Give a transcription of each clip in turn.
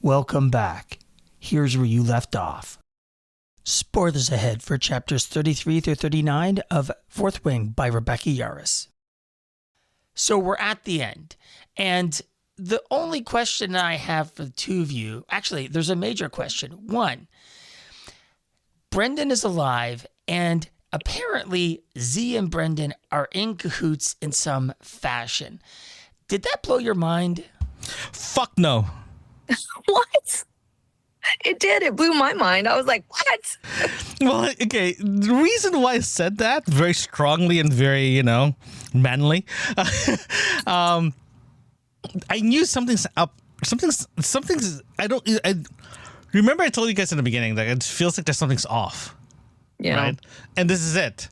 Welcome back. Here's where you left off. Spoilers ahead for chapters 33 through 39 of Fourth Wing by Rebecca Yarros. So we're at the end, and the only question I have for the two of you, actually, there's a major question. One, Brendan is alive, and apparently Z and Brendan are in cahoots in some fashion. Did that blow your mind? Fuck no. What? It did. It blew my mind. I was like, what? Well, okay. The reason why I said that very strongly and very, manly, I knew something's up. Something's. I remember I told you guys in the beginning that it feels like there's something's off. Yeah. Right. And this is it.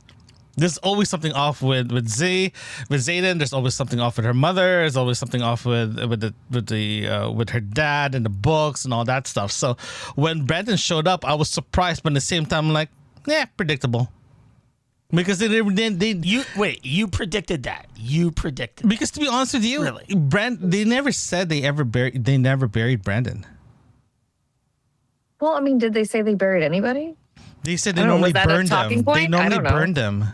There's always something off with Z, with Zayden. There's always something off with her mother. There's always something off with her dad and the books and all that stuff. So when Brandon showed up, I was surprised, but at the same time, I'm like, yeah, predictable. Because you predicted that. You predicted. Because to be honest with you, really, they never said they never buried Brandon. Well, I mean, did they say they buried anybody? They said they normally burned them. They normally burned them.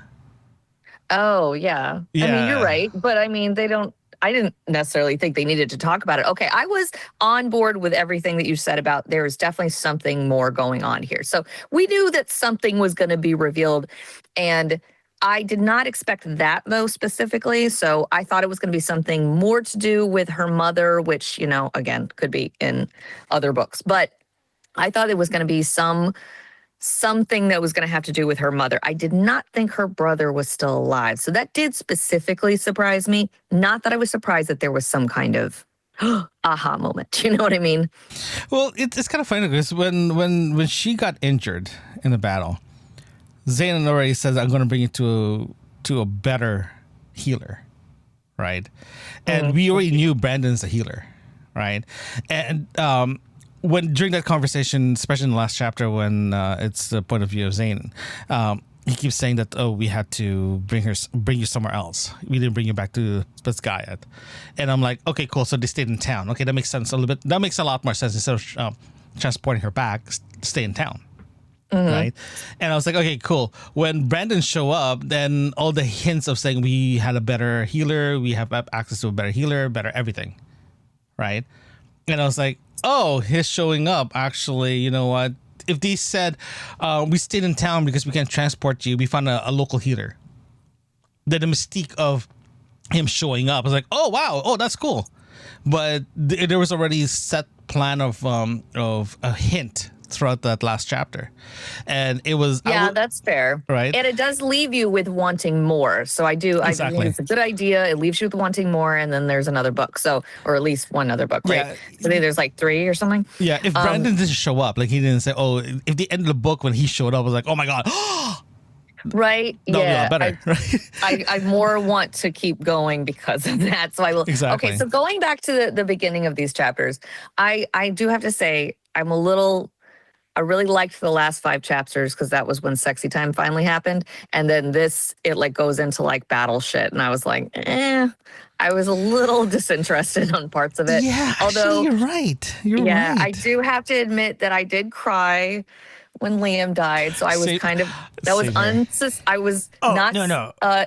Oh, yeah. I mean, you're right. But I mean, I didn't necessarily think they needed to talk about it. Okay, I was on board with everything that you said about there's definitely something more going on here. So we knew that something was going to be revealed. And I did not expect that, though, specifically. So I thought it was going to be something more to do with her mother, which, again, could be in other books. But I thought it was going to be something that was going to have to do with her mother. I did not think her brother was still alive. So that did specifically surprise me. Not that I was surprised that there was some kind of aha moment. You know what I mean? Well, it's kind of funny because when she got injured in the battle, Zayden already says, I'm going to bring you to a better healer, right? And we already knew Brandon's a healer, right? And during that conversation, especially in the last chapter, when it's the point of view of Zayden, he keeps saying that, we had to bring you somewhere else. We didn't bring you back to Spetsgayat. And I'm like, okay, cool. So they stayed in town. Okay, that makes sense a little bit. That makes a lot more sense instead of transporting her back, stay in town. Right? And I was like, okay, cool. When Brandon show up, then all the hints of saying we had a better healer, we have access to a better healer, better everything. Right? And I was like, oh, his showing up, actually, you know what? If they said, we stayed in town because we can't transport you, we found a local healer. Then the mystique of him showing up, I was like, oh, wow, oh, that's cool. But there was already set plan of a hint throughout that last chapter. And it was... that's fair. Right. And it does leave you with wanting more. So exactly. I think it's a good idea. It leaves you with wanting more, and then there's another book. So, or at least one other book, right? Yeah. So there's like 3 or something. Yeah, if Brandon didn't show up, like he didn't say, if the end of the book when he showed up, I was like, oh my God. Right. That'll be a lot better. I more want to keep going because of that. So I will. Exactly. Okay. So going back to the beginning of these chapters, I do have to say I really liked the last 5 chapters because that was when sexy time finally happened. And then it like goes into like battle shit. And I was like, I was a little disinterested on parts of it. Yeah, actually, you're right. Yeah, I do have to admit that I did cry when Liam died. So I was I was not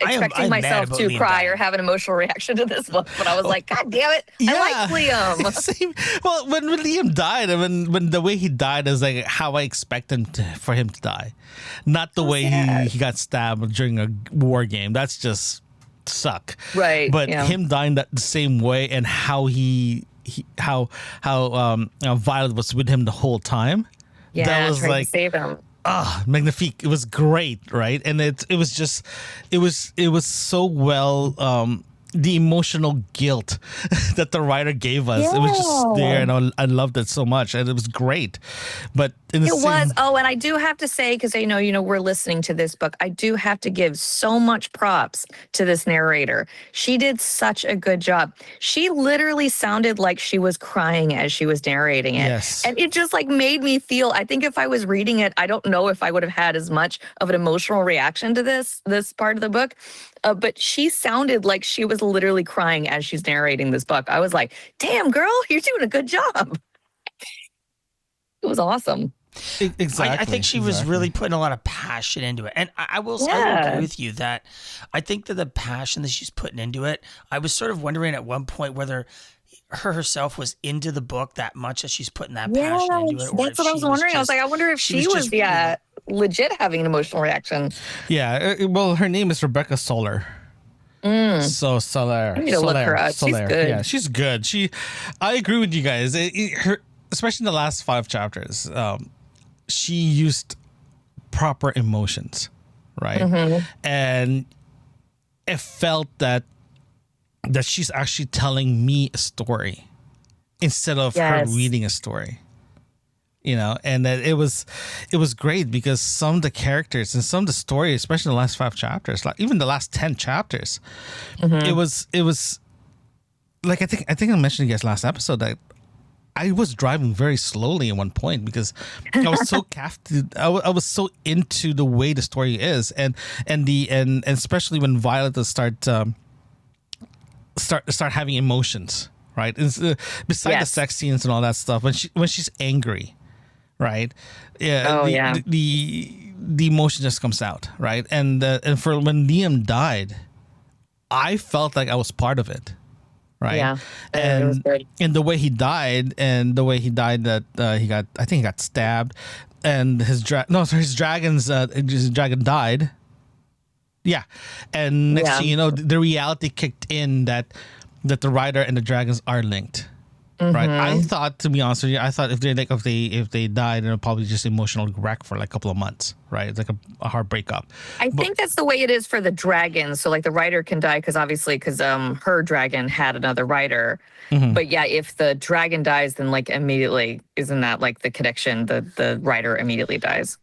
expecting myself to cry or have an emotional reaction to this book, but I was like, God damn it, I like Liam. Same. Well, when Liam died, and when the way he died is like how I expected for him to die, not the way he got stabbed during a war game. That's just suck. Right. But him dying the same way, and how how Violet was with him the whole time. Yeah, that was like to save him. Magnifique. It was great, right? And it was so well the emotional guilt that the writer gave us. It was just there, and I loved it so much, and it was great. But in the was. Oh, and I do have to say, because we're listening to this book, I do have to give so much props to this narrator. She did such a good job. She literally sounded like she was crying as she was narrating it. Yes. And it just like made me feel, I think if I was reading it, I don't know if I would have had as much of an emotional reaction to this part of the book. But she sounded like she was literally crying as she's narrating this book. I was like, damn, girl, you're doing a good job. It was awesome. Exactly. I think she was really putting a lot of passion into it. And I will agree with you that I think that the passion that she's putting into it, I was sort of wondering at one point whether her herself was into the book that much that she's putting that passion into it. That's what I was wondering. I was like, I wonder if she was legit having an emotional reaction. Yeah. Well, her name is Rebecca Soler. So Soler. I need to look her up. She's good. Yeah, she's good. I agree with you guys. Her, especially in the last 5 chapters, she used proper emotions, right? And it felt that she's actually telling me a story instead of her reading a story, and that it was great because some of the characters and some of the story, especially in the last 5 chapters, like even the last 10 chapters, it was like, I think I mentioned to you guys last episode that I was driving very slowly at one point because I was so captivated. I was so into the way the story is, and especially when Violet start having emotions, right? Beside the sex scenes and all that stuff, when she's angry, right? Yeah. The emotion just comes out, right? And for when Liam died, I felt like I was part of it. Right. Yeah. And the way he died, that he got stabbed, and his dragon died. Yeah. And next thing you know, the reality kicked in that the rider and the dragons are linked. Right. I thought, to be honest with you, if they died, it'll probably just emotional wreck for like a couple of months. Right. It's like a hard breakup. I think that's the way it is for the dragons. So like the rider can die because her dragon had another rider. But yeah, if the dragon dies, then like immediately, isn't that like the connection? The rider immediately dies.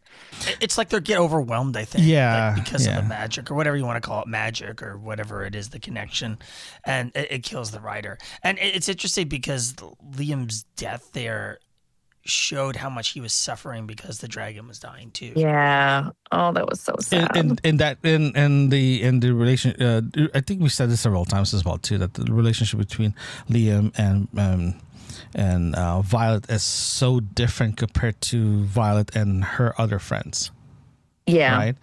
It's like they get overwhelmed, I think. Yeah. Like because of the magic or whatever you want to call it, magic or whatever it is, the connection. And it kills the rider. And it's interesting because Liam's death there showed how much he was suffering because the dragon was dying too. Yeah. Oh, that was so sad. In the relation, I think we said this several times as well too, that the relationship between Liam and Violet is so different compared to Violet and her other friends. Yeah. Right.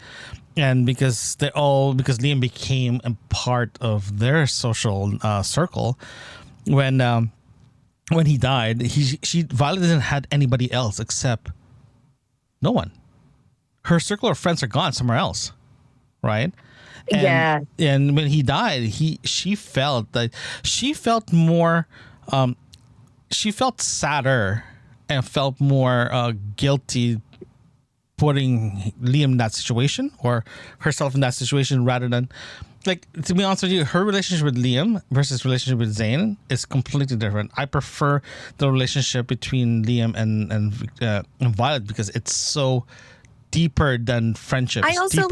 And because Liam became a part of their social circle when he died, Violet didn't have anybody else except no one. Her circle of friends are gone somewhere else, right? And when he died, she felt more. She felt sadder and felt more guilty putting Liam in that situation or herself in that situation rather than, like, to be honest with you, her relationship with Liam versus relationship with Zane is completely different. I prefer the relationship between Liam and Violet because it's so deeper than friendship. I also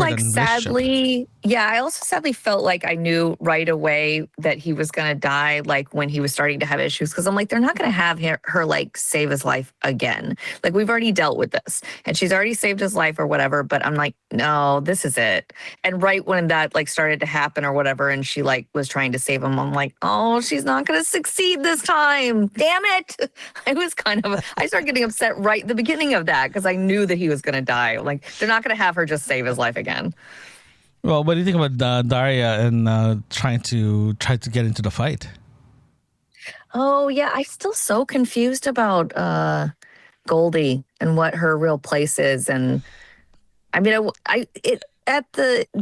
sadly felt like I knew right away that he was going to die, like when he was starting to have issues, because I'm like, they're not going to have her like save his life again. Like, we've already dealt with this and she's already saved his life or whatever, but I'm like, no, this is it. And right when that like started to happen or whatever, and she like was trying to save him, I'm like, oh, she's not going to succeed this time. Damn it. I started getting upset right at the beginning of that because I knew that he was going to die. Like, they're not going to have her just save his life again. Well, what do you think about Daria and trying to get into the fight? Oh yeah, I'm still so confused about Goldie and what her real place is, and I mean,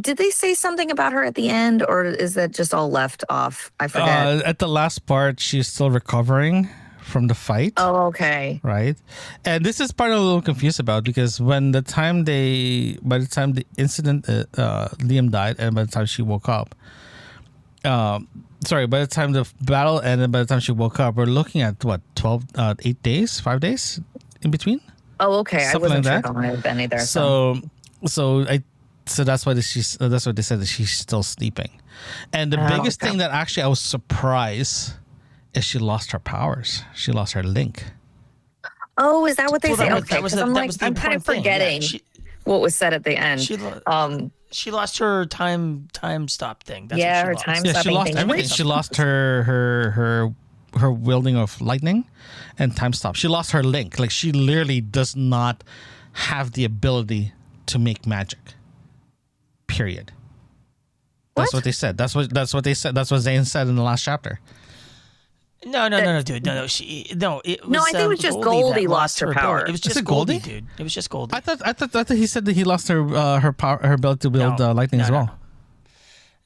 did they say something about her at the end, or is that just all left off? I forget. At the last part, she's still recovering from the fight. Oh, okay. Right. And this is part I'm a little confused about because by the time the incident, Liam died, and by the time she woke up, by the time the battle ended, by the time she woke up, we're looking at what, 8 days, 5 days in between? Oh, okay. Something I wasn't like sure that. how long it had been either. So that's why that's what they said, that she's still sleeping. And the biggest thing that actually I was surprised is she lost her powers. She lost her link. Oh, is that what they say? Okay, I'm kind of forgetting what was said at the end. She lost her time stop thing. That's her time stopping she lost thing. everything. She lost her her wielding of lightning and time stop. She lost her link. Like, she literally does not have the ability to make magic. Period. That's what they said. That's what they said. That's what Zane said in the last chapter. No, dude. No. It was, I think it was just Goldie lost her power. It was just Goldie, dude. It was just Goldie. I thought he said that he lost her power, her ability to wield lightning as well.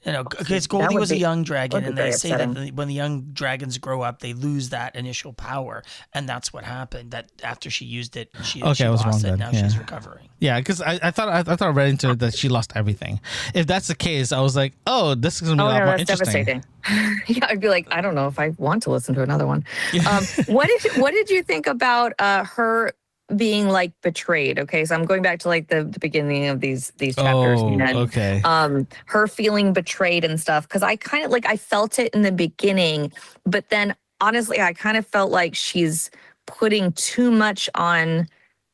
Because Goldie was a young dragon, and they say that when the young dragons grow up, they lose that initial power, and that's what happened. That after she used it, she I was lost wrong it. then. Now she's recovering. Yeah, because I thought I read into it that she lost everything. If that's the case, I was like, oh, this is gonna be a lot more interesting. Devastating. Yeah, I'd be like, I don't know if I want to listen to another one. What did you think about her being like betrayed? Okay, so I'm going back to like the beginning of these chapters. Okay. Her feeling betrayed and stuff, because I kind of I felt it in the beginning, but then honestly I kind of felt like she's putting too much on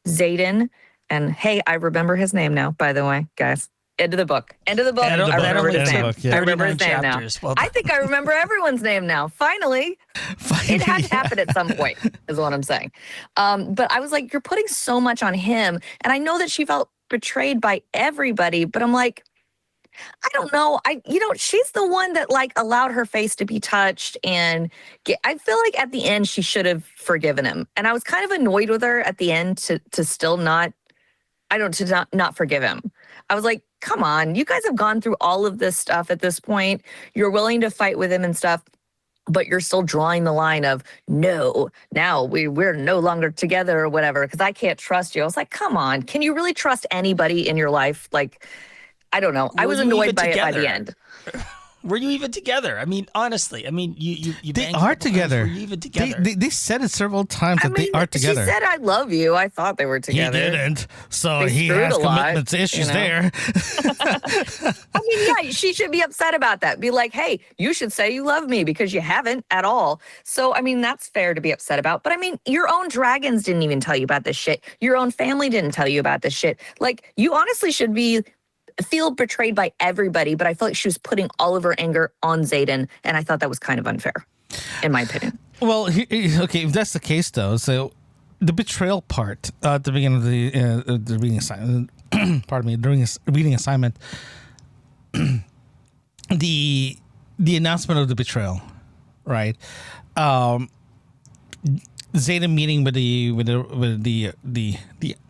Xaden. And hey, I remember his name now, by the way, guys. End of the book. I remember his name. I remember his name now. Well, I think I remember everyone's name now. Finally. It had to happen at some point, is what I'm saying. But I was like, you're putting so much on him. And I know that she felt betrayed by everybody, but I'm like, I don't know. She's the one that like allowed her face to be touched, and I feel like at the end she should have forgiven him. And I was kind of annoyed with her at the end to still not forgive him. I was like, come on, you guys have gone through all of this stuff at this point. You're willing to fight with him and stuff, but you're still drawing the line of, no, now we're no longer together or whatever, because I can't trust you. I was like, come on, can you really trust anybody in your life? Like, I don't know. I was annoyed by it by the end. Were you even together? I mean, honestly. I mean, you they are together. Were you even together? They said it several times that they are together. She said, "I love you." I thought they were together. He didn't, so he has commitment issues there. I mean, yeah, she should be upset about that. Be like, "Hey, you should say you love me because you haven't at all." So, I mean, that's fair to be upset about. But I mean, your own dragons didn't even tell you about this shit. Your own family didn't tell you about this shit. Like, you honestly should feel betrayed by everybody, but I feel like she was putting all of her anger on Xaden, and I thought that was kind of unfair, in my opinion. Well, okay, if that's the case, though, so the betrayal part at the beginning of the reading assignment, pardon me, during this reading assignment, the announcement of the betrayal, right? Xaden meeting with the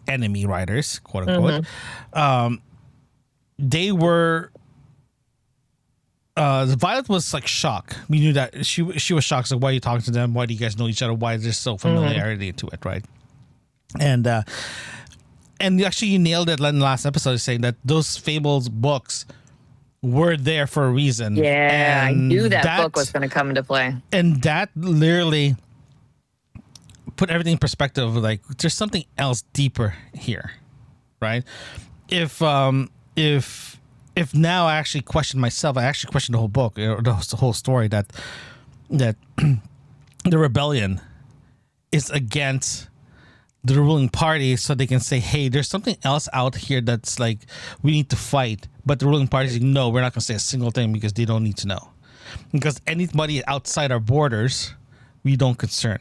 enemy riders, quote unquote. Mm-hmm. They were Violet was like shocked. We knew that she was shocked. Like, why are you talking to them? Why do you guys know each other? Why is there so familiarity to it, right? And actually you nailed it in the last episode, saying that those Fables books were there for a reason. Yeah, I knew that book was going to come into play. And that literally put everything in perspective. Like, there's something else deeper here, right? If now I actually question myself, I actually question the whole book, the whole story, that the rebellion is against the ruling party, so they can say, hey, there's something else out here that's like, we need to fight. But the ruling party is like, no, we're not going to say a single thing because they don't need to know. Because anybody outside our borders, we don't concern.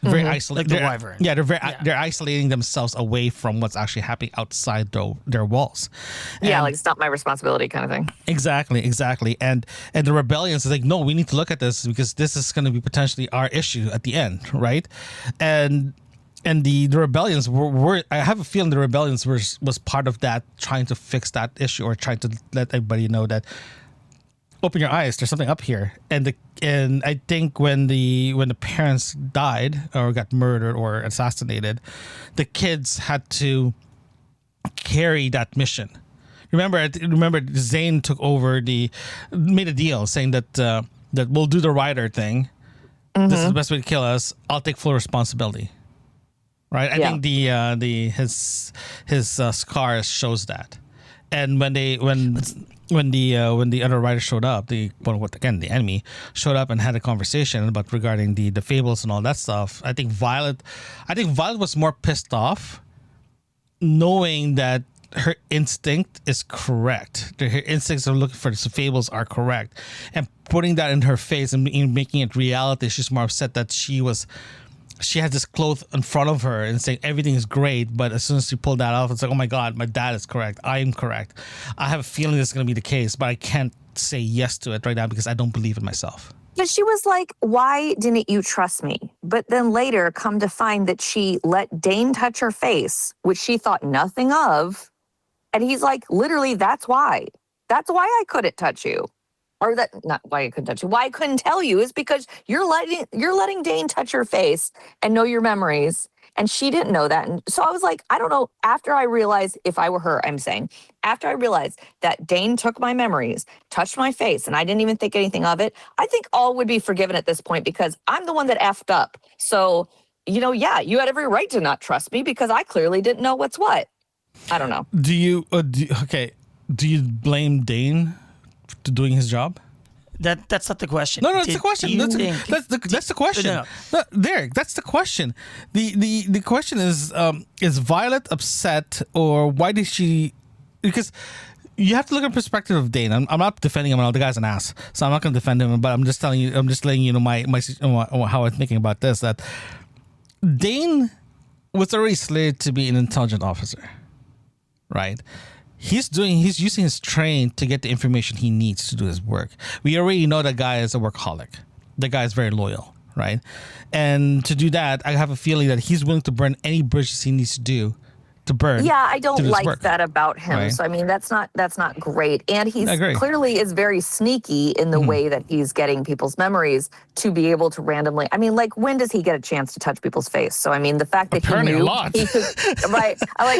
Very isolated. Like the wyvern. Yeah, they're isolating themselves away from what's actually happening outside their walls. Yeah, like, it's not my responsibility kind of thing. Exactly. And the rebellions is like, no, we need to look at this because this is going to be potentially our issue at the end, right? And the rebellions were I have a feeling the rebellions was part of that, trying to fix that issue or trying to let everybody know that, open your eyes, there's something up here. And I think when the parents died or got murdered or assassinated, the kids had to carry that mission. Remember Zane took over made a deal saying that we'll do the rider thing. Mm-hmm. This is the best way to kill us. I'll take full responsibility. Right? I think his scar shows that. And when the other writer showed up, the enemy showed up and had a conversation about regarding the fables and all that stuff, I think Violet was more pissed off knowing that her instinct is correct. Her instincts of looking for the fables are correct, and putting that in her face and making it reality. She's more upset that she had this cloth in front of her and saying everything is great, but as soon as she pulled that off, it's like, oh my God, my dad is correct. I am correct. I have a feeling this is going to be the case, but I can't say yes to it right now because I don't believe in myself. But she was like, why didn't you trust me? But then later come to find that she let Dane touch her face, which she thought nothing of. And he's like, literally, that's why. That's why I couldn't touch you. Or that, not why I couldn't touch you. Why I couldn't tell you is because you're letting Dane touch your face and know your memories. And she didn't know that. And so I was like, I don't know. After I realized, if I were her, I'm saying, after I realized that Dane took my memories, touched my face, and I didn't even think anything of it, I think all would be forgiven at this point because I'm the one that effed up. So, yeah, you had every right to not trust me because I clearly didn't know what's what. I don't know. Do you blame Dane for doing his job? That's not the question. No, that's the question. That's the question. No, Derek, that's the question. The question is Violet upset, or why did she? Because you have to look at the perspective of Dane. I'm not defending him. The guy's an ass, so I'm not going to defend him. But I'm just telling you. I'm just letting you know my how I'm thinking about this. That Dane was already slated to be an intelligent officer, right? He's using his train to get the information he needs to do his work. We already know that guy is a workaholic. The guy is very loyal, right? And to do that, I have a feeling that he's willing to burn any bridges he needs to burn. Yeah, I don't like that about him. Right. So I mean, that's not great. And he's clearly is very sneaky in the way that he's getting people's memories to be able to randomly. I mean, like, when does he get a chance to touch people's face? So I mean, the fact that apparently he knew a lot. He could, right?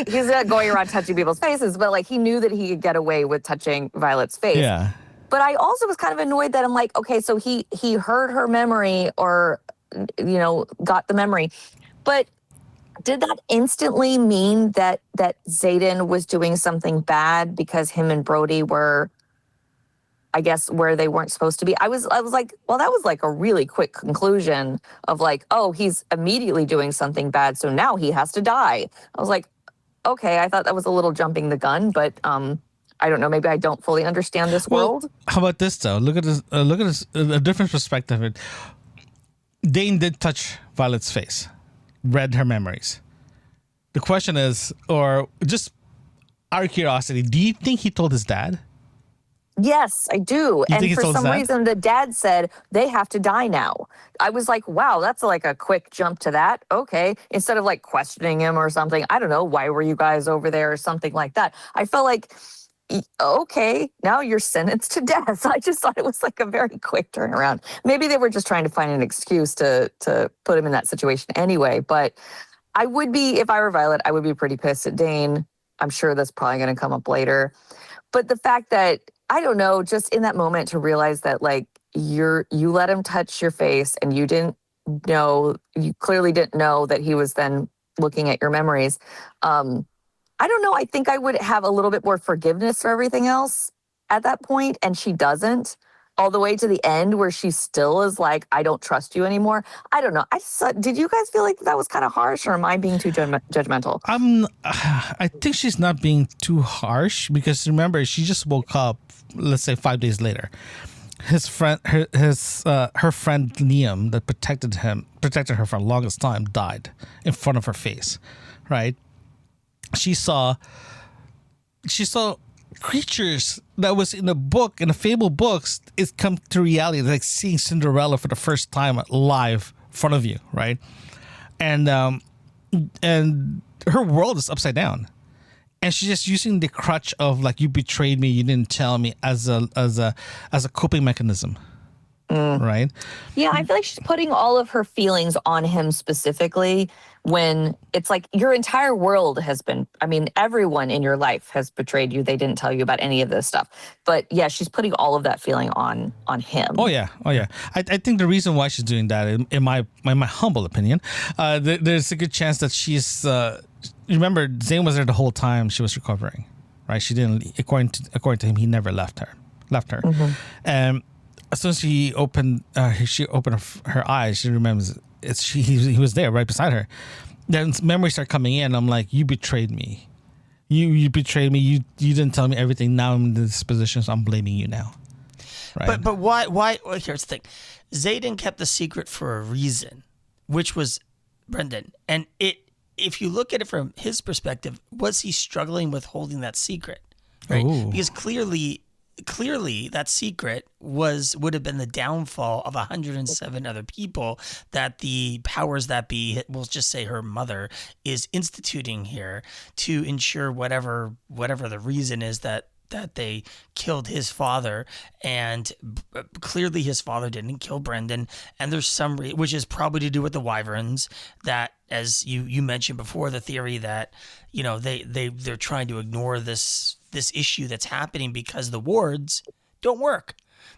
He's not going around touching people's faces, but like he knew that he could get away with touching Violet's face. Yeah. But I also was kind of annoyed that I'm like, okay, so he heard her memory or got the memory, but did that instantly mean that Xaden was doing something bad because him and Brody were, I guess, where they weren't supposed to be? I was like, well, that was like a really quick conclusion of like, oh, he's immediately doing something bad, so now he has to die. I was like, okay, I thought that was a little jumping the gun, but I don't know. Maybe I don't fully understand this world. How about this though? Look at this. A different perspective of it. Dane did touch Violet's face. Read her memories. The question is, or just out of curiosity, do you think he told his dad? Yes, I do. And for some reason, the dad said they have to die now. I was like, wow, that's like a quick jump to that. Okay. Instead of like questioning him or something, I don't know, why were you guys over there or something like that? I felt like, okay, now you're sentenced to death. I just thought it was like a very quick turnaround. Maybe they were just trying to find an excuse to put him in that situation anyway. But I would be, if I were Violet, I would be pretty pissed at Dane. I'm sure that's probably going to come up later. But the fact that, I don't know, just in that moment to realize that like you let him touch your face and you clearly didn't know that he was then looking at your memories. I don't know. I think I would have a little bit more forgiveness for everything else at that point, and she doesn't, all the way to the end where she still is like, I don't trust you anymore. I don't know. Did you guys feel like that was kind of harsh, or am I being too judgmental? I think she's not being too harsh because remember, she just woke up, let's say 5 days later. Her friend Liam that protected her for the longest time died in front of her face, right? She saw creatures that was in the fable books is come to reality, like seeing Cinderella for the first time live in front of you, right? And her world is upside down, and she's just using the crutch of like, you betrayed me, you didn't tell me, as a coping mechanism. Right? Yeah, I feel like she's putting all of her feelings on him specifically, when it's like your entire world has been, I mean, everyone in your life has betrayed you. They didn't tell you about any of this stuff. But yeah, she's putting all of that feeling on him. Oh yeah. I think the reason why she's doing that, in my humble opinion, there's a good chance that she's, remember, Zane was there the whole time she was recovering, right? She didn't, according to him, he never left her. Mm-hmm. And as soon as she opened her eyes, she remembers he was there right beside her. Then memories start coming in. I'm like, you betrayed me. You betrayed me. You didn't tell me everything. Now I'm in this position, so I'm blaming you now. Right? But why? Well, here's the thing. Xaden kept the secret for a reason, which was Brendan. And if you look at it from his perspective, was he struggling with holding that secret? Right? Ooh. Because clearly that secret would have been the downfall of 107 other people that the powers that be, we'll just say her mother, is instituting here to ensure whatever the reason is that they killed his father, and clearly his father didn't kill Brendan, and there's some which is probably to do with the wyverns, that, as you mentioned before, the theory that, you know, they're trying to ignore this issue that's happening because the wards don't work.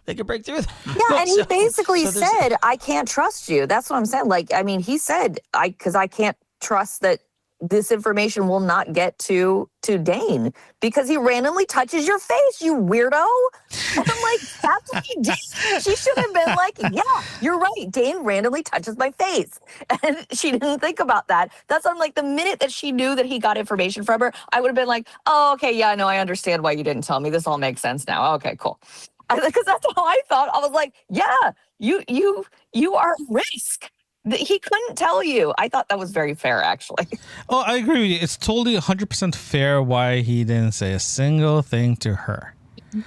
They could break through them. Yeah, and he basically said, I can't trust you. That's what I'm saying. Like, I mean, he said, because I can't trust that this information will not get to Dane because he randomly touches your face, you weirdo. And I'm like, that's what he did. She should have been like, yeah, you're right. Dane randomly touches my face. And she didn't think about that. That's on like the minute that she knew that he got information from her, I would have been like, oh, okay, yeah, no, I understand why you didn't tell me. This all makes sense now. Okay, cool. Because that's how I thought. I was like, yeah, you are at risk. He couldn't tell you. I thought that was very fair, actually. Oh, I agree with you. It's totally 100% fair why he didn't say a single thing to her.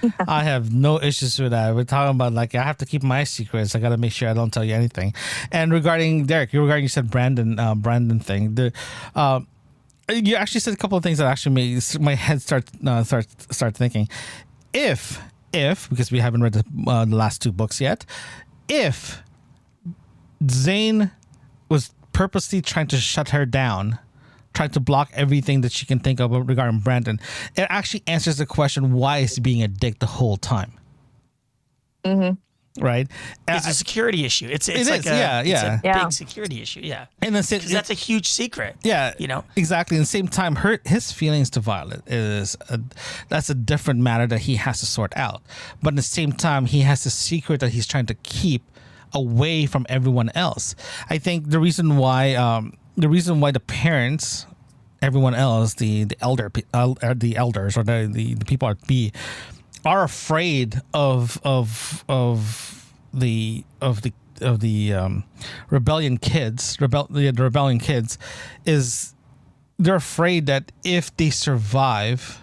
Yeah. I have no issues with that. We're talking about, like, I have to keep my secrets. I got to make sure I don't tell you anything. And regarding Derek, you said Brandon thing. You actually said a couple of things that actually made my head start thinking. If because we haven't read the last two books yet, if Zane was purposely trying to shut her down, trying to block everything that she can think of regarding Brandon, it actually answers the question, why is he being a dick the whole time? Mm-hmm. Right? It's a security issue. It's like a big security issue. Yeah. And because that's a huge secret. Yeah. You know? Exactly. At the same time, his feelings to Violet that's a different matter that he has to sort out. But at the same time, he has a secret that he's trying to keep away from everyone else. I think the reason why the parents, everyone else, the elders or the people at B, are afraid of the rebellion kids. The rebellion kids is they're afraid that if they survive,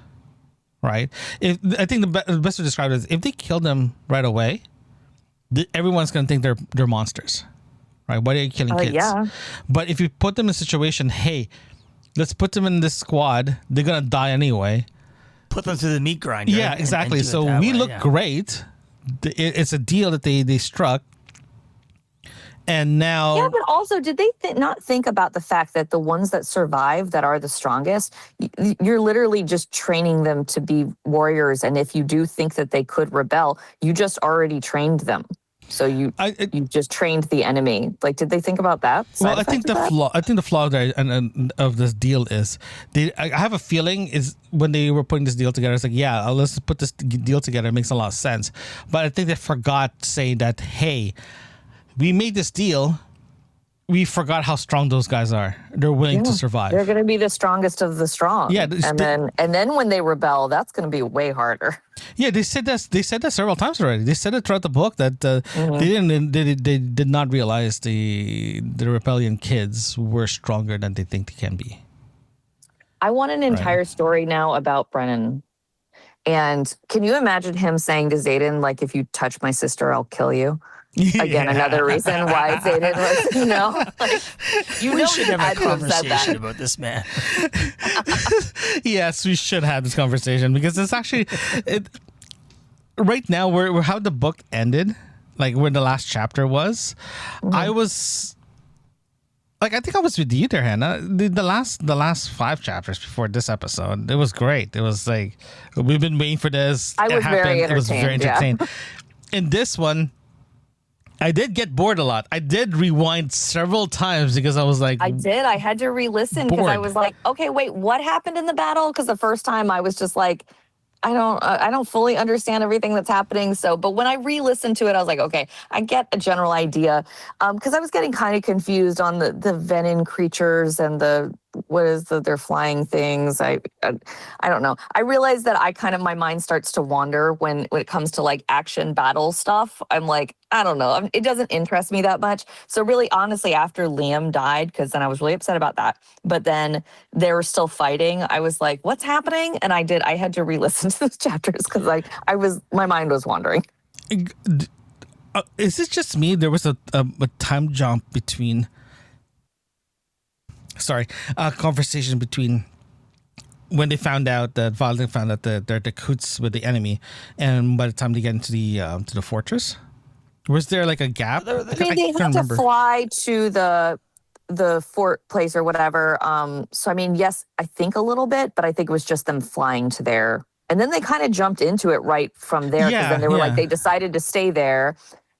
right? I think the best to describe it is if they kill them right away, everyone's going to think they're monsters, right? Why are you killing kids? Yeah. But if you put them in a situation, hey, let's put them in this squad. They're going to die anyway. Put them through the meat grinder. Yeah, exactly. And so we look great. It's a deal that they struck. And now... Yeah, but also, did they not think about the fact that the ones that survive, that are the strongest, you're literally just training them to be warriors. And if you do think that they could rebel, you just already trained them. So you just trained the enemy. Like, did they think about that? Well, I think the flaw there and of this deal is, I have a feeling is when they were putting this deal together, it's like, yeah, let's put this deal together. It makes a lot of sense. But I think they forgot saying that, hey, we made this deal. We forgot how strong those guys are. They're willing to survive. They're going to be the strongest of the strong. Yeah, and then when they rebel, that's going to be way harder. Yeah, they said that. They said that several times already. They said it throughout the book that they did not realize the rebellion kids were stronger than they think they can be. I want an entire story now about Brennan. And can you imagine him saying to Xaden, like, if you touch my sister, I'll kill you? Again, another reason why Xaden was, like, we should have a conversation about this man. Yes, we should have this conversation because it's actually right now we're how the book ended, like where the last chapter was. Mm-hmm. I was like, I think I was with you there, Hannah. The last 5 chapters before this episode, it was great. It was like, we've been waiting for this. I was very entertained. It was very entertaining. Yeah. In this one, I did get bored a lot. I did rewind several times because I was like... I did. I had to re-listen because I was like, okay, wait, what happened in the battle? Because the first time I was just like, I don't fully understand everything that's happening. So, but when I re-listened to it, I was like, okay, I get a general idea. Because I was getting kind of confused on the venom creatures and the what is they're flying things. I don't know. I realize that my mind starts to wander when it comes to like action battle stuff. I'm like, I don't know. It doesn't interest me that much. So really, honestly, after Liam died, because then I was really upset about that. But then they were still fighting. I was like, what's happening? And I had to re-listen to those chapters because my mind was wandering. Is it just me? There was a time jump between. Conversation between when they found out that Violet found out that they're the coots with the enemy, and by the time they get into the fortress, was there like a gap? I mean, they had to fly to the fort place or whatever. So I mean, yes, I think a little bit, but I think it was just them flying to there, and then they kind of jumped into it right from there because then they were like they decided to stay there.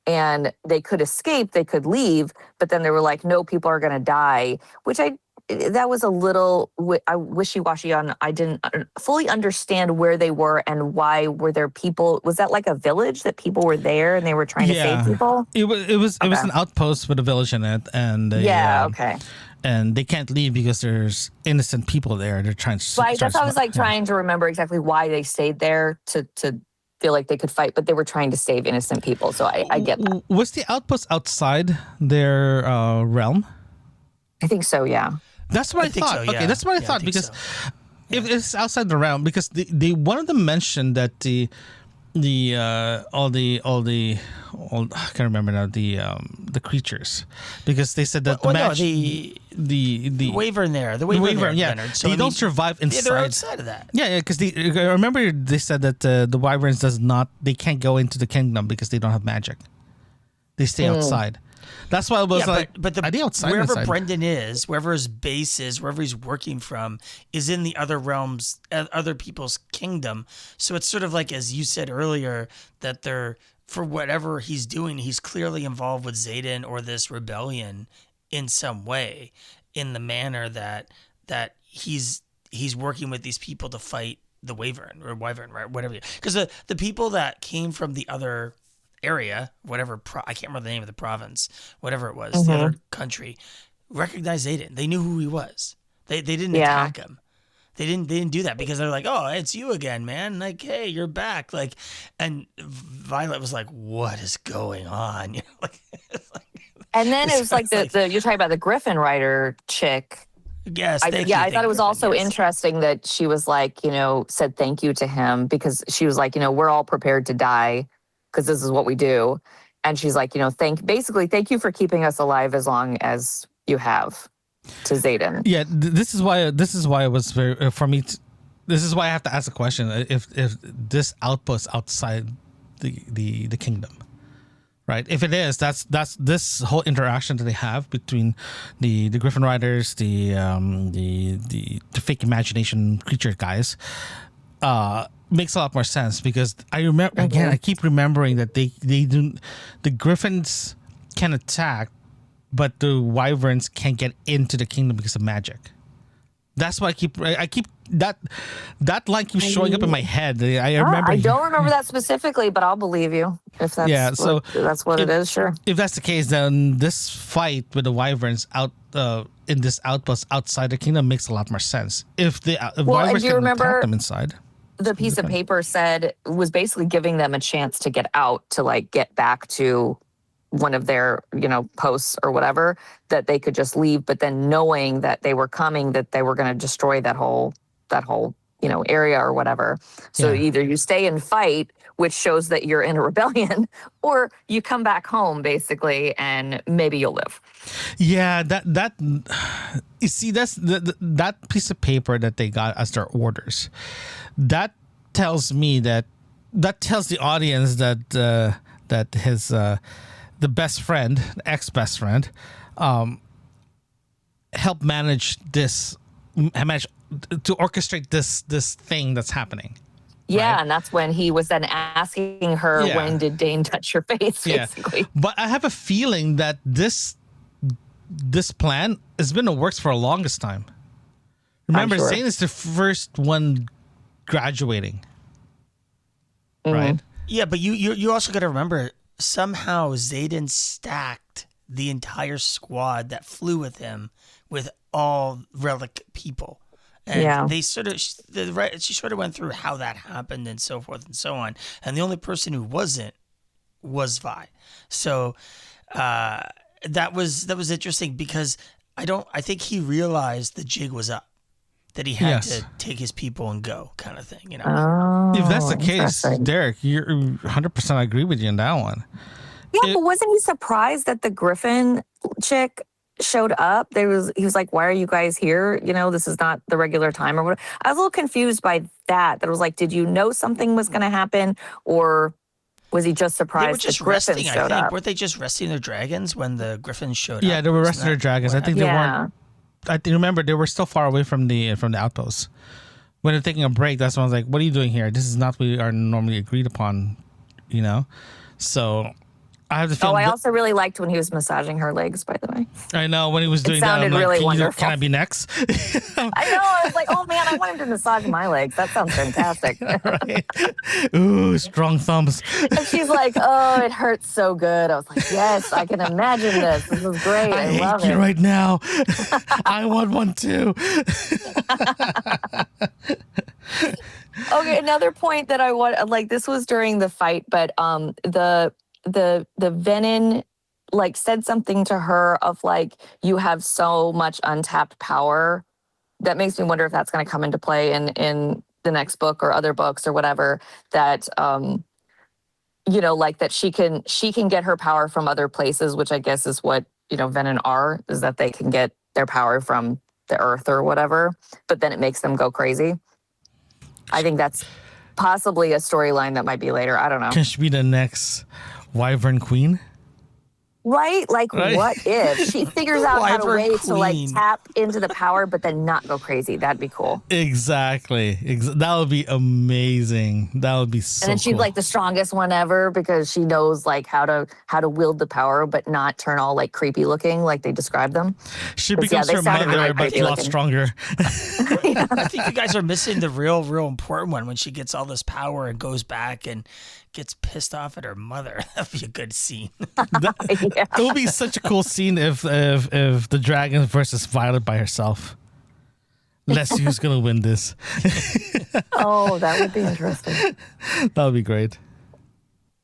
And they could escape, they could leave, but then they were like, no, people are going to die, which that was a little wishy-washy on. I didn't fully understand where they were and why were there people. Was that like a village that people were there and they were trying to save people? It was an outpost with a village in it, and okay. And they can't leave because there's innocent people there. They're trying to. Right, that's why I was like trying to remember exactly why they stayed there to feel like they could fight, but they were trying to save innocent people. So I get that. Was the outpost outside their realm? I think so, yeah. That's what I thought. So, yeah. Okay, that's what I thought because if it's outside the realm, because they one of them mentioned that I can't remember now the creatures, because they said that the wyvern there, the wyvern, Leonard. So they don't survive inside. They're outside of that. Yeah, because I remember they said that the wyverns they can't go into the kingdom because they don't have magic. They stay outside. That's why I was but are they outside? Wherever inside? Brendan is, wherever his base is, wherever he's working from, is in the other realms, other people's kingdom. So it's sort of like, as you said earlier, that they're, for whatever he's doing, he's clearly involved with Xaden or this rebellion in some way, in the manner that he's working with these people to fight the wyvern, right? Whatever. Because the people that came from the other area, whatever, I can't remember the name of the province, whatever it was, the other country, recognized Xaden. They knew who he was. They didn't attack him. They didn't do that because they're like, oh, it's you again, man. Like, hey, you're back. Like, and Violet was like, what is going on? You know, and then it was like you're talking about the Griffin Rider chick. Yes, I thought it was also interesting that she was like, said thank you to him, because she was like, we're all prepared to die because this is what we do. And she's like, thank you for keeping us alive as long as you have, to Xaden. Yeah, this is why it was very, for me, this is why I have to ask a question. If this outpost outside the kingdom, right? If it is, that's this whole interaction that they have between the Griffin Riders, the fake imagination creature guys, makes a lot more sense, because I remember again. I keep remembering that they do, the Griffins can attack, but the wyverns can't get into the kingdom because of magic. That's why I keep that line keeps showing up in my head. I remember. I don't remember that specifically, but I'll believe you if that's that's what it is. Sure. If that's the case, then this fight with the wyverns out in this outpost outside the kingdom makes a lot more sense. If the wyverns can attack them inside. The piece of paper was basically giving them a chance to get out, to like get back to one of their, posts or whatever, that they could just leave, but then knowing that they were coming, that they were going to destroy that whole, area or whatever. So either you stay and fight, which shows that you're in a rebellion, or you come back home basically and maybe you'll live. Yeah, that you see, that's that piece of paper that they got as their orders. That tells me that tells the audience that his the best friend, the ex-best friend, helped manage to orchestrate this thing that's happening. Yeah, right? And that's when he was then asking her, when did Dane touch your face, basically. But I have a feeling that this plan has been in the works for the longest time. Remember, Zane is the first one graduating, right? Yeah, but you also got to remember, somehow Xaden stacked the entire squad that flew with him with all relic people. And they sort of, she sort of went through how that happened and so forth and so on. And the only person who wasn't was Vi. So that was interesting because I think he realized the jig was up, that he had to take his people and go, kind of thing, you know. Oh, if that's the case, Derek, you're 100%. I agree with you on that one. Yeah, but wasn't he surprised that the Griffin chick showed up? He was like, "Why are you guys here? You know, this is not the regular time or whatever." I was a little confused by that. That was like, did you know something was going to happen, or was he just surprised? They were just resting. I think weren't they just resting their dragons when the Griffins showed up? Yeah, they were resting their dragons. I think they weren't. I remember they were still far away from the outpost. When they're taking a break, that's when I was like, "What are you doing here? This is not what we are normally agreed upon," you know. So I have the feeling. I also really liked when he was massaging her legs. By the way, I know when he was doing that. I'm like, really wonderful. Can I be next? I know. I was like, oh man, I want him to massage my legs. That sounds fantastic. Right? Ooh, strong thumbs. And she's like, oh, it hurts so good. I was like, yes, I can imagine this. This is great. I love hate you it. right now. I want one too. Okay, another point that I want, like, this was during the fight, but the Venin like said something to her of like, you have so much untapped power. That makes me wonder if that's going to come into play in the next book or other books or whatever, that you know, like that she can get her power from other places, which I guess is what, you know, Venin are, is that they can get their power from the earth or whatever, but then it makes them go crazy. I think that's possibly a storyline that might be later. I don't know. Can she be the next Wyvern Queen? Right? Like, right? What if she figures out how to Wyvern way to like Queen. tap into the power, but then not go crazy? That'd be cool. Exactly. That would be amazing. That would be so. And then she's cool. like the strongest one ever because she knows like how to wield the power, but not turn all like creepy looking like they describe them. She becomes her mother, really but a lot stronger. I think you guys are missing the real important one when she gets all this power and goes back and gets pissed off at her mother. That'd be a good scene. Yeah. It would be such a cool scene if the dragon versus Violet by herself. Let's see who's gonna win this. Oh, that would be interesting. That would be great.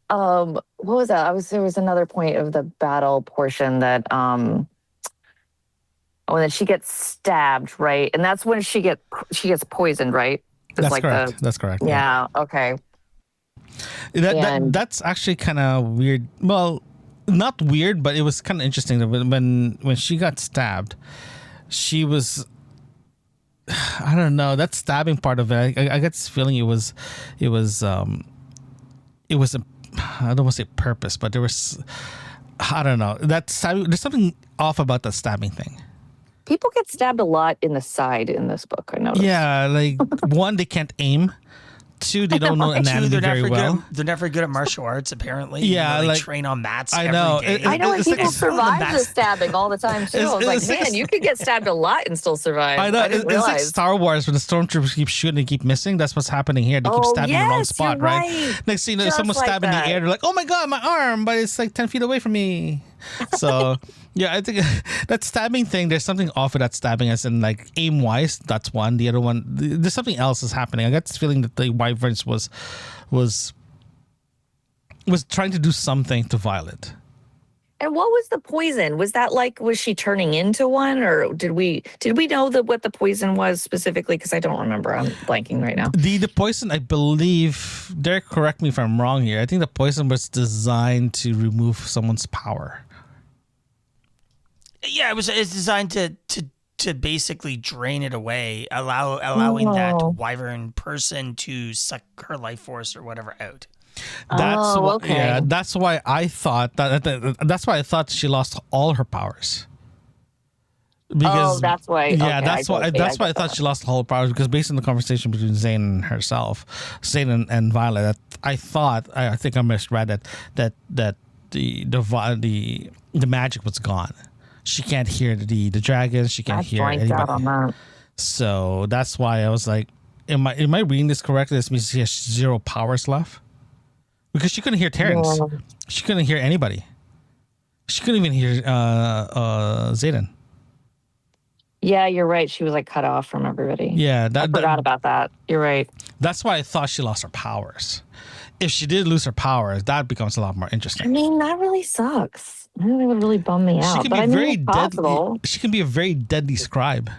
What was that? There was another point of the battle portion that then she gets stabbed, right? And that's when she gets poisoned, right? It's That's like correct. That's correct. Yeah. Okay. That's actually kind of weird. Well, not weird, but it was kind of interesting that when she got stabbed, she was, I don't know, that stabbing part of it. I get this feeling it was a, I don't want to say purpose, but there was, I don't know, that stabbing, there's something off about the stabbing thing. People get stabbed a lot in the side in this book, I noticed. Yeah, like one, they can't aim. Two, they don't know anatomy very well. They're never good at martial arts, apparently. Yeah, they like, train on mats I know. every day. I know, and people like, survive the stabbing all the time, too. I was like, man, you could get stabbed a lot and still survive. I know. I didn't It's like realize. Star Wars when the stormtroopers keep shooting and keep missing. That's what's happening here. They keep stabbing in the wrong spot, you're right? Next thing you know, Just someone's like stabbing in that. the air. They're like, oh my God, my arm, but it's like 10 feet away from me. So, yeah, I think that stabbing thing, there's something off of that stabbing, as in like aim wise. That's one. The other one, there's something else is happening. I got this feeling that the Wyverns was trying to do something to Violet. And what was the poison? Was that like, was she turning into one, or did we know what the poison was specifically? Because I don't remember. I'm blanking right now. The poison, I believe, Derek, correct me if I'm wrong here. I think the poison was designed to remove someone's power. Yeah, it's designed to basically drain it away, allowing that wyvern person to suck her life force or whatever out. Okay. Yeah, that's why I thought that's why I thought she lost all her powers. Because, that's why. Yeah, okay, that's why I thought she lost all her powers, because based on the conversation between Zane and herself, Zane and Violet, I think I misread that the magic was gone. She can't hear the dragons. She can't hear anybody. So that's why I was like, am I reading this correctly? This means she has 0 powers left, because she couldn't hear Terrence. Yeah. She couldn't hear anybody. She couldn't even hear Zayden. Yeah, you're right. She was like cut off from everybody. Yeah, I forgot about that. You're right. That's why I thought she lost her powers. If she did lose her powers, that becomes a lot more I interesting. mean, that really sucks. That would really bum me out. She can But be I mean, very it's deadly. possible. She can be a very deadly scribe.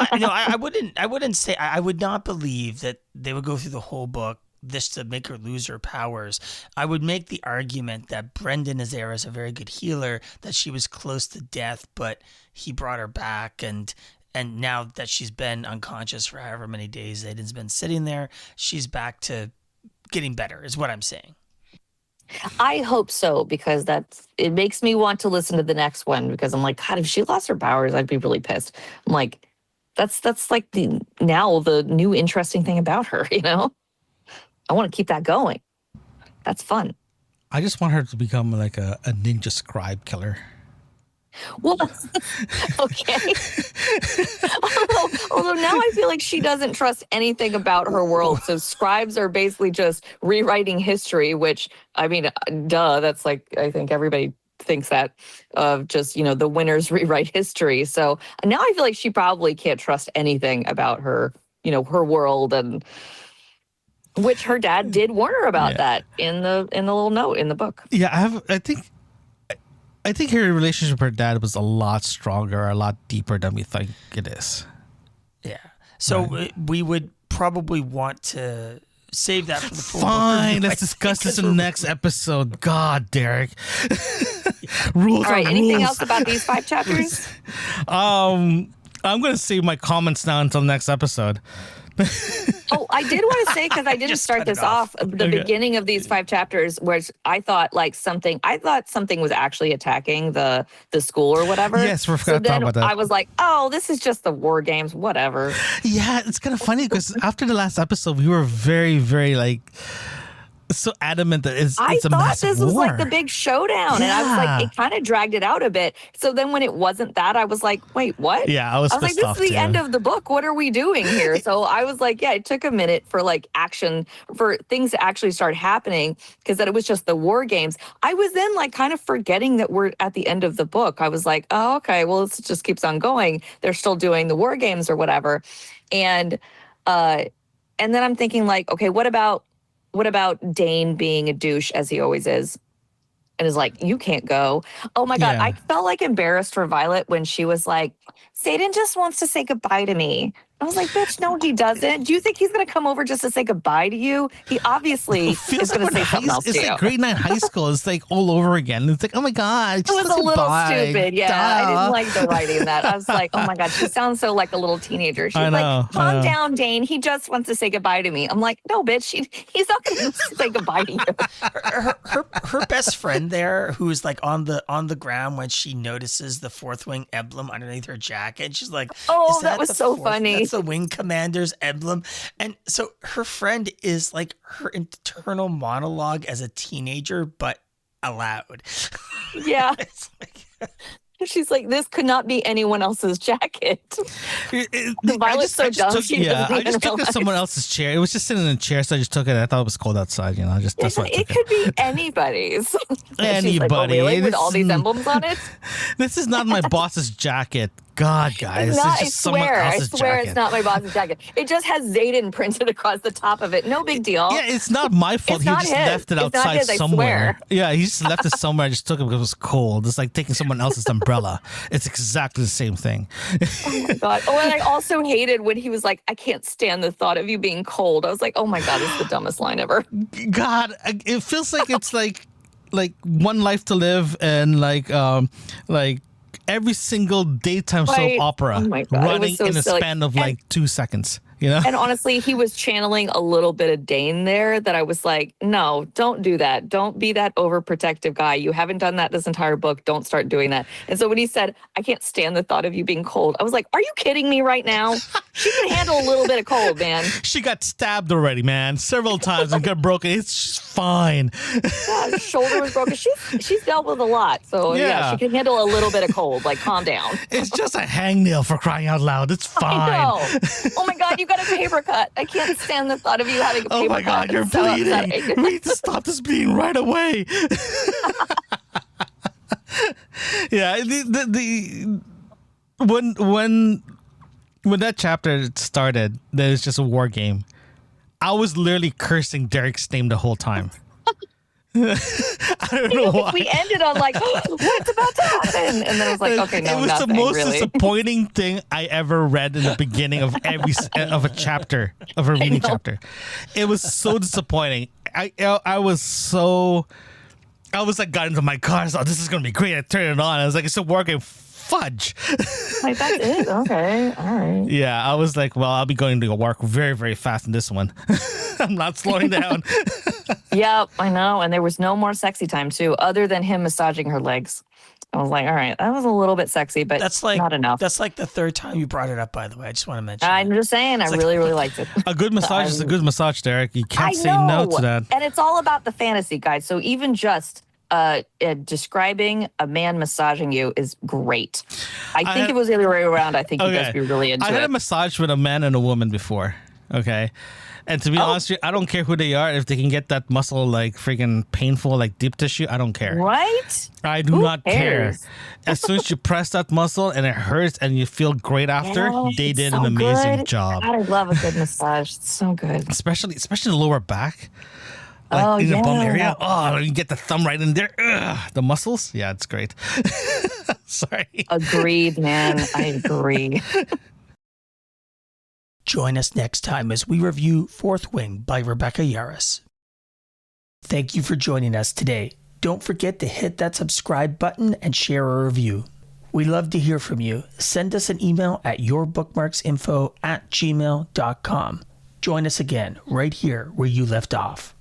I wouldn't say I would not believe that they would go through the whole book this to make her lose her powers. I would make the argument that Brendan Azera is a very good healer, that she was close to death, but he brought her back, and now that she's been unconscious for however many days Aiden's been sitting there, she's back to getting better, is what I'm saying. I hope so, because it makes me want to listen to the next one, because I'm like, God, if she lost her powers, I'd be really pissed. I'm like, that's like the new interesting thing about her, you know? I want to keep that going. That's fun. I just want her to become like a ninja scribe killer. Well, okay. although now I feel like she doesn't trust anything about her world. So scribes are basically just rewriting history, which, I mean, duh, that's like, I think everybody thinks that, of just, the winners rewrite history. So now I feel like she probably can't trust anything about her, her world, and which her dad did warn her about that in the little note in the book. Yeah, I think her relationship with her dad was a lot stronger, a lot deeper than we think it is. Yeah. So we would probably want to save that for the full Fine, book. let's discuss this in the next episode. God, Derek. Rules All right, are anything rules. else about these 5 chapters? I'm going to save my comments now until next episode. Oh, I did want to say, because I didn't Just start cut it this off, the Okay. beginning of these 5 chapters, where I thought something was actually attacking the school or whatever. Yes, we forgot so to talk then about that. I was like, oh, this is just the war games, whatever. Yeah, it's kind of funny because after the last episode, we were very, very so adamant that it's I a thought massive this was war. like the big showdown, and I was like, it kind of dragged it out a bit. So then when it wasn't that, I was like, wait, what? Yeah, I was like, pissed this off is the too. end of the book. What are we doing here? So I was like, yeah, it took a minute for action, for things to actually start happening, because that it was just the war games. I was then kind of forgetting that we're at the end of the book. I was like, oh, okay, well, this just keeps on going. They're still doing the war games or whatever. And then I'm thinking okay, what about Dane being a douche, as he always is, and is like, you can't go. Oh my God. Yeah. I felt embarrassed for Violet when she was like, Satan just wants to say goodbye to me. I was like, bitch, no, he doesn't. Do you think he's going to come over just to say goodbye to you? He obviously is going to say something else to you. It's like grade 9 high school. It's all over again. It's like, oh my God. It was a little stupid. Yeah. Duh. I didn't like the writing of that. I was like, oh my God, she sounds so like a little teenager. She's like, calm down, Dane. He just wants to say goodbye to me. I'm like, no, bitch, he's not going to say goodbye to you. Her best friend there, who's on the ground when she notices the Fourth Wing emblem underneath her jacket. She's like, oh, is that was the so fourth? funny. That's the wing commander's emblem. And so her friend is her internal monologue as a teenager, but aloud. Yeah. It's She's like, this could not be anyone else's jacket. Violet's so dumb. I just took it someone else's chair. It was just sitting in a chair, so I just took it. I thought it was cold outside. That's why I took it could be anybody's. Anybody. She's like, oh, really? With all these emblems on it? This is not my boss's jacket. God, guys. It's not, this is just someone else's I swear jacket. it's not my boss's jacket. It just has Zayden printed across the top of it. No big deal. Yeah, it's not my fault. It's He not just his. left it It's not outside his, I somewhere. swear. Yeah, he just left it somewhere. I just took it because it was cold. It's like taking someone else's umbrella. It's exactly the same thing. Oh my God. Oh, and I also hated when he was like, I can't stand the thought of you being cold. I was like, oh my God, this is the dumbest line ever. God, it feels like it's like One Life to Live and every single daytime soap opera running so in a silly. span of 2 seconds. And honestly, he was channeling a little bit of Dane there that I was like, no, don't do that. Don't be that overprotective guy. You haven't done that this entire book. Don't start doing that. And so when he said, I can't stand the thought of you being cold, I was like, are you kidding me right now? She can handle a little bit of cold, man. She got stabbed already, man, several times and got broken. It's just fine. Yeah, her shoulder was broken. She's dealt with a lot. So yeah, she can handle a little bit of cold. Calm down. It's just a hangnail, for crying out loud. It's fine. I know. Oh my God, you got a paper cut. I can't stand the thought of you having a paper cut. Oh my God, you're It's so bleeding. upsetting. We need to stop this bleeding right away. Yeah, the when that chapter started, there's just a war game. I was literally cursing Derek's name the whole time. I don't know why. We ended on like, what's about to happen? And then I was like, okay, no, it was nothing, the most really. disappointing thing I ever read in the beginning of of a chapter of a reading chapter. It was so disappointing. I was like, got into my car. I thought, this is gonna be great. I turned it on. I was like, it's a war game. Fudge. Like, that's it. Okay, all right. Yeah, I was like, well, I'll be going to work very, very fast in this one. I'm not slowing down. Yep, I know. And there was no more sexy time too, other than him massaging her legs. I was like, all right, that was a little bit sexy, but That's like not enough. That's like the third time you brought it up, by the way. I just want to mention. I'm just saying, I really, really liked it. A good massage is a good massage, Derek. You can't say no to that. And it's all about the fantasy, guys. So even just describing a man massaging you is great. I think it was the other way around. I think you guys would be really into it. I had a massage with a man and a woman before. Okay. And to be honest with you, I don't care who they are. If they can get that muscle like freaking painful, like deep tissue, I don't care. Right? I do not care. As soon as you press that muscle and it hurts and you feel great after, they did an amazing job. God, I love a good massage. It's so good. Especially the lower back. Like in the bum area. Oh, you get the thumb right in there. Ugh, the muscles. Yeah, it's great. Sorry. Agreed, man. I agree. Join us next time as we review Fourth Wing by Rebecca Yarros. Thank you for joining us today. Don't forget to hit that subscribe button and share a review. We love to hear from you. Send us an email at yourbookmarksinfo@gmail.com. Join us again right here where you left off.